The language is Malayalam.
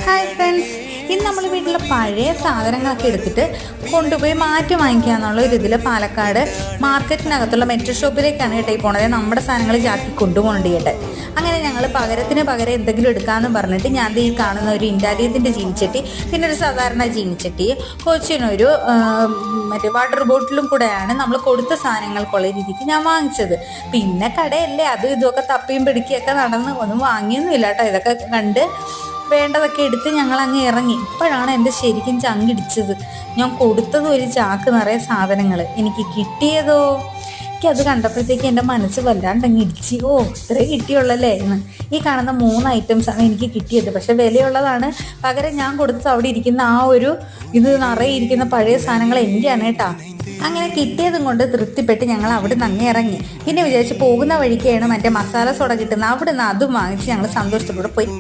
ഹായ് ഫ്രണ്ട്സ്, ഇന്ന് നമ്മൾ വീട്ടിലെ പഴയ സാധനങ്ങളൊക്കെ എടുത്തിട്ട് കൊണ്ടുപോയി മാറ്റി വാങ്ങിക്കുക എന്നുള്ള ഒരു ഇതിൽ പാലക്കാട് മാർക്കറ്റിനകത്തുള്ള മെട്രോ ഷോപ്പിലേക്കാണ് കേട്ടോ ഈ പോണത്. നമ്മുടെ സാധനങ്ങൾ ചാക്കി കൊണ്ടുപോകേണ്ടി കേട്ടെ. അങ്ങനെ ഞങ്ങൾ പകരം എന്തെങ്കിലും എടുക്കാമെന്ന് പറഞ്ഞിട്ട് ഞാൻ ഈ കാണുന്ന ഒരു ഇൻഡാലിയത്തിൻ്റെ ചീനിച്ചട്ടി, പിന്നെ ഒരു സാധാരണ ചീനിച്ചട്ടി, കൊച്ചിനൊരു മറ്റേ വാട്ടർ ബോട്ടിലും കൂടെയാണ് നമ്മൾ കൊടുത്ത സാധനങ്ങൾക്കുള്ള രീതിക്ക് ഞാൻ വാങ്ങിച്ചത്. പിന്നെ കടയല്ലേ, അതും ഇതുമൊക്കെ തപ്പിയും പിടിക്കുകയൊക്കെ നടന്ന് ഒന്നും വാങ്ങിയൊന്നുമില്ല കേട്ടോ. ഇതൊക്കെ കണ്ട് വേണ്ടതൊക്കെ എടുത്ത് ഞങ്ങൾ അങ്ങ് ഇറങ്ങി. ഇപ്പോഴാണ് എൻ്റെ ശരിക്കും ചങ്കിടിച്ചത്. ഞാൻ കൊടുത്തത് ഒരു ചാക്ക് നിറയെ സാധനങ്ങൾ, എനിക്ക് കിട്ടിയതോ, എനിക്കത് കണ്ടപ്പോഴത്തേക്ക് എൻ്റെ മനസ്സ് വല്ലാണ്ടങ്ങ് ഇടിച്ച്. ഇത്രേ കിട്ടിയുള്ളല്ലേ എന്ന്. ഈ കാണുന്ന 3 ഐറ്റംസാണ് എനിക്ക് കിട്ടിയത്. പക്ഷെ വിലയുള്ളതാണ്. പകരം ഞാൻ കൊടുത്തത് അവിടെ ഇരിക്കുന്ന ആ ഒരു ഇത് നിറയെ ഇരിക്കുന്ന പഴയ സാധനങ്ങൾ എൻ്റെയാണ് കേട്ടോ. അങ്ങനെ കിട്ടിയതും കൊണ്ട് തൃപ്തിപ്പെട്ട് ഞങ്ങൾ അവിടെ നിന്ന് അങ്ങ് ഇറങ്ങി. പിന്നെ വിചാരിച്ച് പോകുന്ന വഴിക്കാണ് മറ്റേ മസാല സോഡ കിട്ടുന്നത്. അവിടെ നിന്ന് അതും വാങ്ങിച്ച് ഞങ്ങൾ സന്തോഷത്തോടെ പോയി.